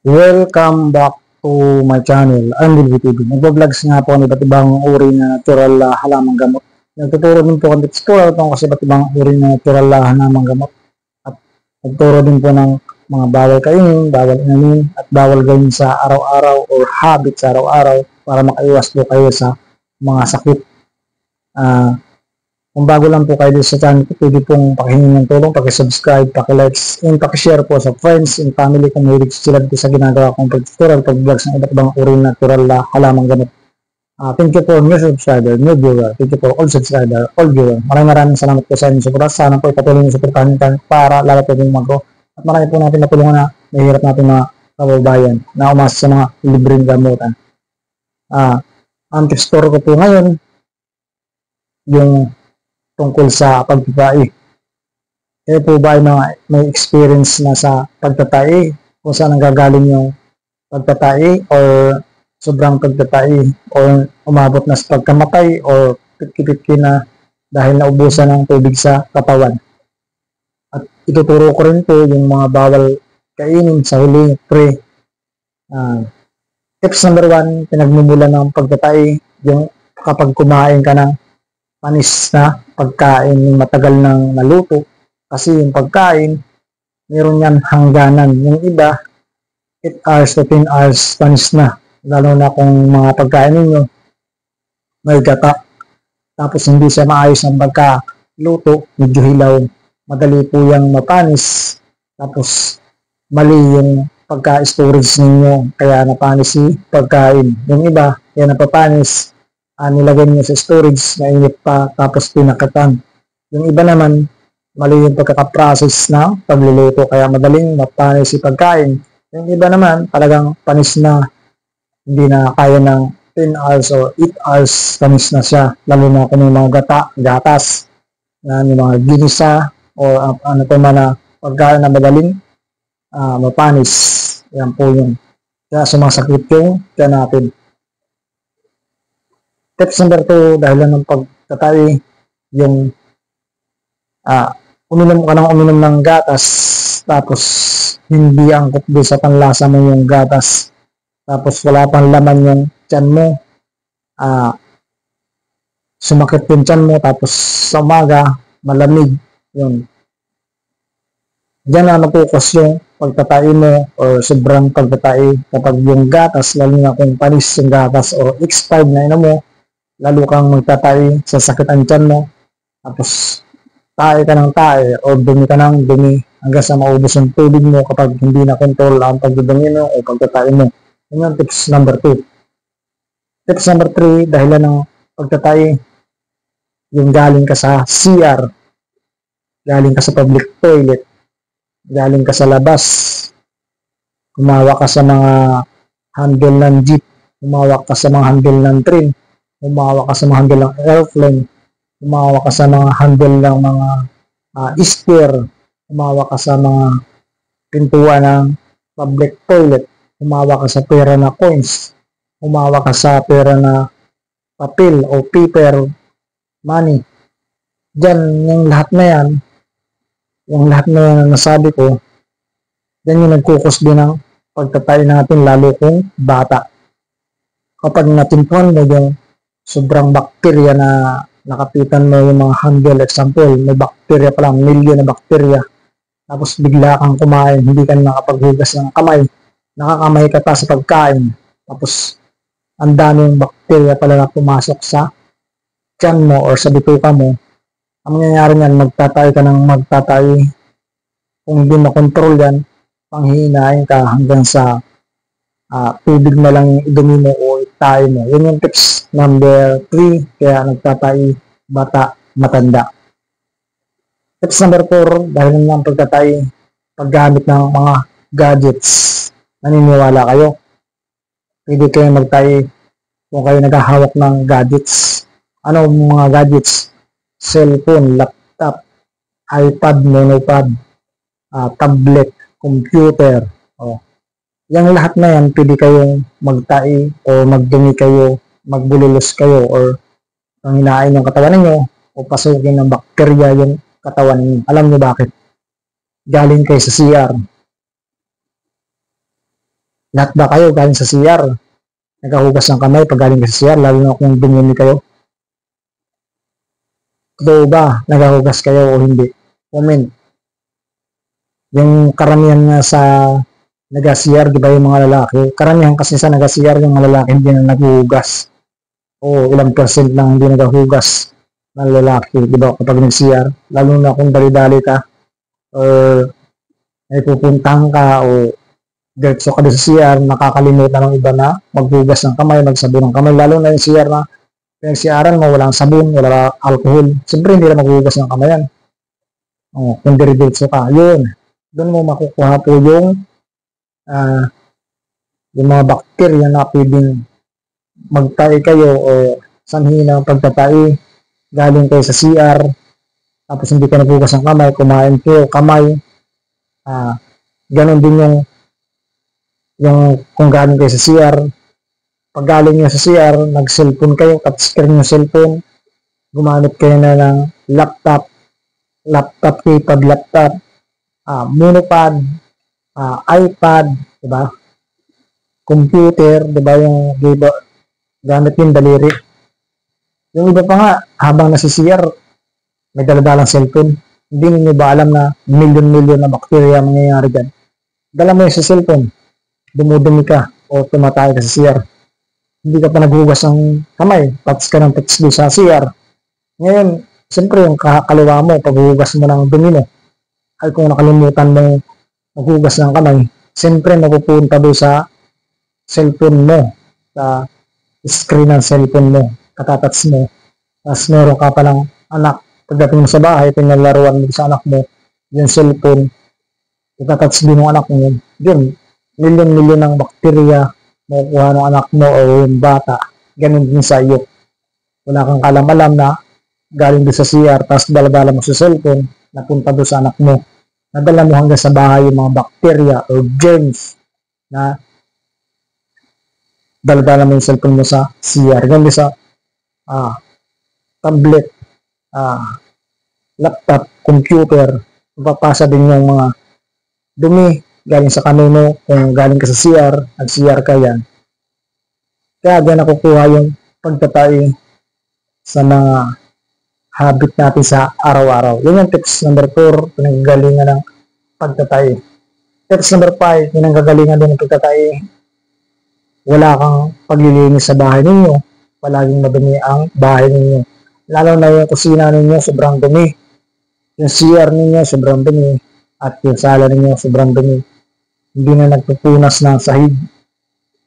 Welcome back to my channel, I'm Wilby TV. Nagbo-vlogs nga po ng iba't ibang uri na natural halamang gamot. Nagtuturo din po ang tutorial tungkol sa iba't ibang uri na natural halamang gamot. At nagturo din po ng mga bawal kainin, bawal inamin, at bawal gawin sa araw-araw or habit sa araw-araw para makaiwas po kayo sa mga sakit. Kung bago lang po kayo dito sa channel ko, pwede pong pakihingin ng tulong, pakisubscribe, pakilikes, and pakishare po sa friends and family kung mahilig sila dito sa ginagawa kong pag-tutorial, pag-vlogs ng iba't ibang uri ng natural na halamang gamot. Thank you for new subscriber, new viewer. Thank you for all subscriber, all viewer. Maraming salamat po sa inyong suporta. Sana po ipatuloy niyo suportahan natin para lalo po din mag-grow. At marami po natin natulungan na mahirap natin mga kababayan na umasa sa mga libreng gamutan. Ang tutorial ko po ngayon, yung tungkol sa pagtatai. Kayo po ba ay may experience na sa pagtatai? Kung saan nanggagaling yung pagtatai or sobrang pagtatai or umabot na sa pagkamatay or pitki-pitki na dahil naubusan ng tubig sa katawan. At ituturo ko rin po yung mga bawal kainin sa huli, pre. Tips number 1, pinagmumula ng pagtatai, yung kapag kumain ka ng panis na pagkain yung matagal nang naluto, kasi yung pagkain meron yan hangganan. Yung iba 8 hours to 10 hours panis na, lalo na kung mga pagkain ninyo may gata, tapos hindi siya maayos ang pagkaluto, medyo hilaw, madali po yung mapanis, tapos mali yung pagka-storage ninyo, kaya napanis si pagkain. Yung iba yan napapanis, nilagay nyo sa storage, mainit pa, tapos pinakatan. Yung iba naman, mali yung pagkakaprocess na pagluluto, kaya madaling mapanis si pagkain. Yung iba naman, talagang panis na, hindi na kaya ng 10 hours or 8 hours, panis na siya. Lalo na kung may mga gatas, yung mga ginisa, o ano pa man na pagkain na madaling mapanis. Yan po yun. Kaya sumasakit yung kaya natin. Tips number 2, dahil lang ng pagtatay, yung uminom ng gatas, tapos hindi angkop doon sa panlasa mo yung gatas, tapos wala pang laman yung tiyan mo, sumakit yung tiyan mo, tapos sa umaga, malamig, yun. Diyan na magkukos yung pagtatay mo or sobrang pagtatay kapag yung gatas, lalo na kung panis yung gatas o expired na inom mo, lalo kang magtatay, sasakit ang tiyan mo, tapos tae ka ng tae o dumi ka ng dumi hanggang sa maubos yung tubig mo kapag hindi na control ang pagdudumi mo o pagtatay mo. Yun yung tips number 2. Tips number 3, dahilan ng pagtatay, yung galing ka sa CR, galing ka sa public toilet, galing ka sa labas, kumawa ka sa mga handle ng jeep, kumawa ka sa mga handle ng train, umawa ka sa mga handle ng airplane, umawa ka sa mga handle ng mga stair, umawa ka sa mga pintuan ng public toilet, umawa ka sa pera na coins, umawa ka sa pera na papel o paper money. Diyan, yung lahat na yan na nasabi ko, diyan yung nagkukos din ng pagtatay natin, lalo kung bata. Kapag natimpuan mo yung sobrang bakterya na nakapitan mo yung mga handle, example, may bakterya pa lang, milyon na bakterya, tapos bigla kang kumain, hindi ka nakapaghugas ng kamay, nakakamay ka pa sa pagkain, tapos ang daming bakterya pala na pumasok sa tiyan mo or sa bituka mo. Ang mangyayari niyan, magtatay ka ng magtatay. Kung hindi makontrol yan, panghihinain ka hanggang sa tubig na lang idumi mo o itayin mo. Yun yung tips number 3, kaya nagtatay bata, matanda. Tips number 4, dahil ng pagtatay, paggamit ng mga gadgets. Naniniwala kayo? Pwede kayo magtay kung kayo naghahawak ng gadgets. Ano mga gadgets? Cellphone, laptop, iPad, monopod, tablet, computer, yung lahat na yan, pwede kayong magtai o magdumi kayo, magbululos kayo, or panginain yung katawan ninyo o pasukin ng bakterya yung katawan ninyo. Alam niyo bakit? Galing kayo sa CR. Lahat ba kayo galing sa CR? Naghuhugas ng kamay pag galing sa CR, lalo na kung dumumi kayo? Totoo ba? Naghuhugas kayo o hindi? Comment. Yung karamihan nga sa nag-CR, di ba yung mga lalaki? Karamihan kasi sa nag-CR, yung mga lalaki hindi na naghuhugas. O ilang percent lang hindi naghuhugas ng lalaki, di ba? Kapag nag-CR, lalo na kung dali-dali ka or may pupuntahan ka o diretso ka doon sa CR, nakakalimutan ng iba na maghugas ng kamay, magsabon ng kamay, lalo na yung CR na pinag-CRan mo, walang sabon, wala alcohol. Siyempre, hindi na maghugas ng kamay yan. O, kung diretso ka, yun. Doon mo makukuha po uh, yung mga bakterya na pwedeng magtae kayo o sanhi ng pagtatae. Galing kayo sa CR, tapos hindi ka naghugas ng kamay, kumain kayo, kamay. Ganon din yung kung galing kayo sa CR, pag galing nyo sa CR, nag-cellphone kayo, touchscreen yung cellphone, gumamit kayo na ng laptop, keypad laptop, monopod, iPad, diba? Computer, diba yung gamit yung daliri. Yung iba pa nga, habang nasa CR, may daladalang cellphone. Hindi niyo ba alam na million na bakterya mangyayari dyan? Dala mo yung sa cellphone, dumudumi ka o tumatay ka sa CR. Hindi ka pa naghugas ng kamay, touch ka ng touch doon sa CR. Ngayon, siyempre yung kakaliwa mo, paghugas mo ng dumi mo, ay kung nakalimutan mo maghugas ng kamay, siyempre mapupunta doon sa cellphone mo, sa screen ng cellphone mo, katatats mo, tapos meron ka palang anak, pagdating mo sa bahay, pinalaruan mo sa anak mo, yung cellphone, itatats din ng anak mo yun, million ng bakterya makukuha ng anak mo o yung bata, ganun din sa iyo. Wala kang kalam-alam na galing doon sa CR, tapos daladala mo sa cellphone, napunta doon sa anak mo, nadala mo hanggang sa bahay yung mga bakterya o germs na daladala mo yung cellphone mo sa CR, ganun din sa tablet, laptop, computer, mapapasa din yung mga dumi galing sa kamay mo kung galing ka sa CR, nag-CR ka yan. Kaya dyan nakukuha yung pagtatay sa mga habit natin sa araw-araw. Yun yung tips number 4, pinanggagalingan ng pagtatay. Tips number 5, pinanggagalingan din ng pagtatay. Wala kang paglilinis sa bahay ninyo. Palaging madumi ang bahay ninyo. Lalo na yung kusina ninyo, sobrang dumi. Yung CR ninyo, sobrang dumi. At yung sala ninyo, sobrang dumi. Hindi na nagpupunas ng sahig.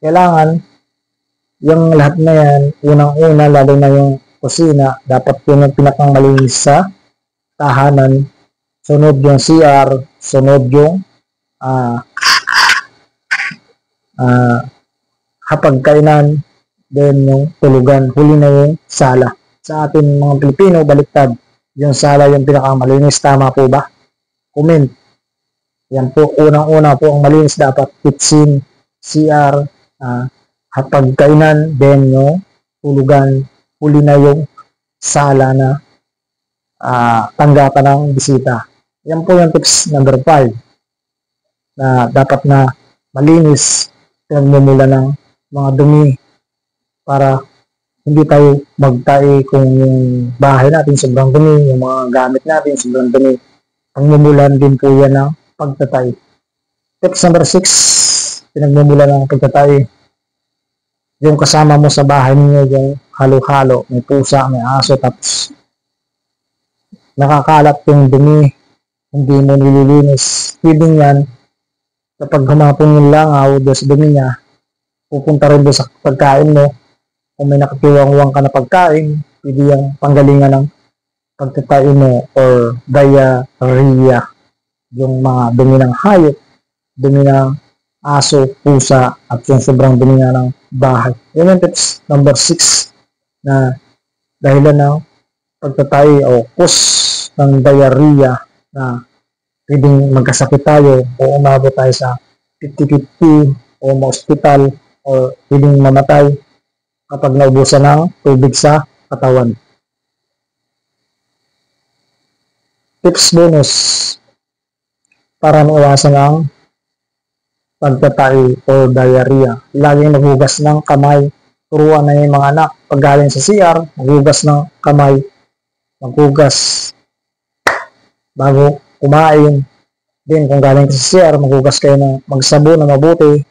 Kailangan, yung lahat na yan, unang-una, lalo na yung kusina, dapat yun yung pinakang malinis sa tahanan. Sunod yung CR, sunod yung hapagkainan, then yung tulugan, huli na yung sala. Sa atin mga Pilipino, baliktad. Yung sala yung pinakamalinis, tama po ba? Comment. Yan po, unang-una po ang malinis dapat kitchen, CR, hapagkainan, then yung tulugan, huli na yung sala na tanggapan ng bisita. Yan po yung tips number 5 na dapat na malinis, pinagmumula ng mga dumi para hindi tayo magtae kung yung bahay natin sobrang dumi, yung mga gamit natin sobrang dumi. Pagmumulan din po yan ng pagtatay. Tips number 6, pinagmumula ng pagtatay. Yung kasama mo sa bahay niyo, yung halo-halo, may pusa, may aso, tapos nakakalat yung dumi, hindi mo nililinis. Pwedeng yan, kapag humapon yung langaw doon sa dumi niya, pupunta rin doon sa pagkain mo. Kung may nakatiwang-wang ka na pagkain, pwede yung panggalingan ng pagtatay mo or diarrhea. Yung mga dumi ng hayop, dumi ng aso, pusa, at yung sobrang dumi nga ng bahay. Yan yung tips number 6 na dahilan ng pagtatay o cause ng diarrhea na pwedeng magkasakit tayo o umabot tayo sa 50-50 o ma-hospital o pwedeng mamatay kapag naubusan ng tubig sa katawan. Tips bonus para maiwasan ang pagtatay o diarrhea. Laging maghugas ng kamay. Turuan na yung mga anak. Pag galing sa CR, maghugas ng kamay. Maghugas bago kumain. Then, kung galing sa CR, maghugas kayo ng magsabo na mabuti.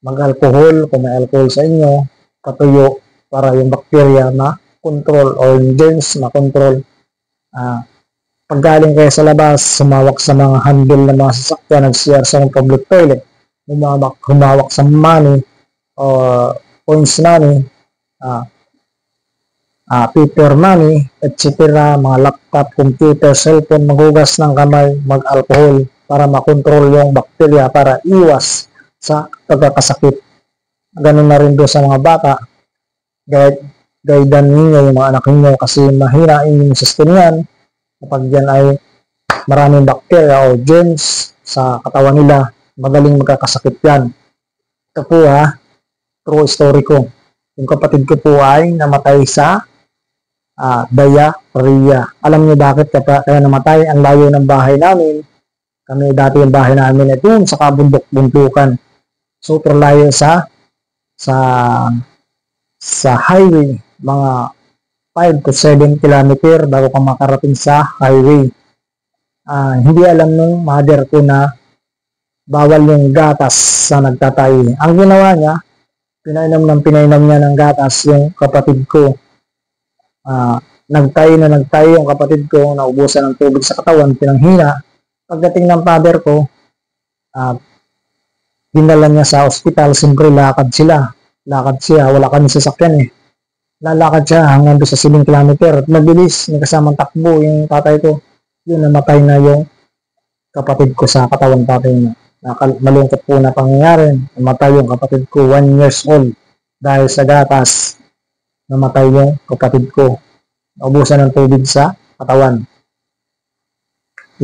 Mag-alcohol, kung may alcohol sa inyo. Patuyo para yung bacteria na control or yung germs na control. Pag galing kayo sa labas, sumawak sa mga handle ng mga sasakyan, nag-CR sa public toilet, humawak sa money o points money, paper money, etc. Mga laptop, computer, cellphone, maghugas ng kamay, mag-alcohol para makontrol yung bacteria para iwas sa pagkakasakit. Ganun na rin doon sa mga bata. Guidean ninyo yung mga anak ninyo kasi mahina yung system yan. Kapag yan ay maraming bacteria o germs sa katawan nila, magaling magkakasakit yan. Ito po true story ko. Yung kapatid ko po ay namatay sa diarrhea. Alam niyo bakit kaya namatay? Ang layo ng bahay namin. Kami dati yung bahay namin ay doon sa kabundok-bundukan. Super layo sa highway. Mga 5 to 7 kilometer bago ka makarating sa highway. Hindi alam nung mother ko na bawal yung gatas sa nagtatay. Ang ginawa niya, pinainom niya ng gatas yung kapatid ko. Nagtay yung kapatid ko, naubusan ng tubig sa katawan, pinanghina. Pagdating ng father ko, dinala niya sa ospital, siyempre lakad siya, wala kami sasakyan lalakad siya hanggang doon sa 7 kilometer at mabilis, may kasamang takbo yung tatay ko. Yun, namatay na yung kapatid ko sa katawan tatay niya. Malungkot po na pangyayari. Namatay yung kapatid ko, 1 years old. Dahil sa gatas, namatay yung kapatid ko. Naubusan ng tubig sa katawan.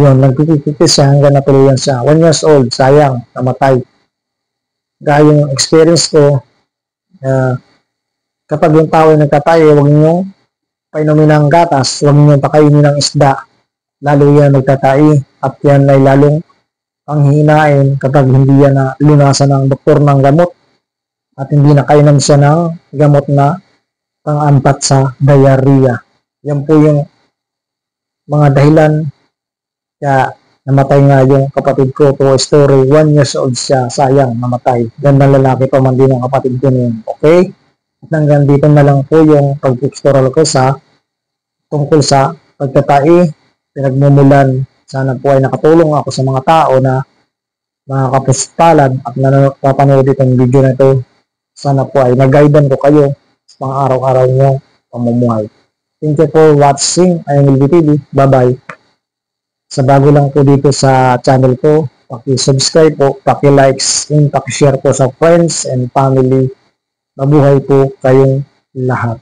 Yun, nagtititis siya hanggang natuluyan siya. 1 years old, sayang, namatay. Dahil yung experience ko, kapag yung tao ay nagtatay, huwag niyo painumin ng gatas, huwag niyo pakainin ng isda. Lalo yan nagtatay at yan ay lalong panghihinain kapag hindi yan na lunasan ng doktor ng gamot at hindi nakainom siya ng gamot na pang-ampat sa diarrhea. Yan po yung mga dahilan kaya namatay nga yung kapatid ko. True story, 1 years old siya, sayang, namatay. Gandang lalaki pa man din ang kapatid ko niyon. Okay? At hanggang dito na lang po yung pag-tutorial ko tungkol sa pagtatai, pinagmumulan. Sana po ay nakatulong ako sa mga tao na mga kapuspalad at napapanood itong video na ito. Sana po ay nag-guidean ko kayo sa mga araw-araw nyo pamumuhay. Thank you for watching. I am LBTV. Bye-bye. Sa bago lang po dito sa channel ko, paki-subscribe po, paki-likes, and paki-share po sa friends and family. Mabuhay po kayong lahat.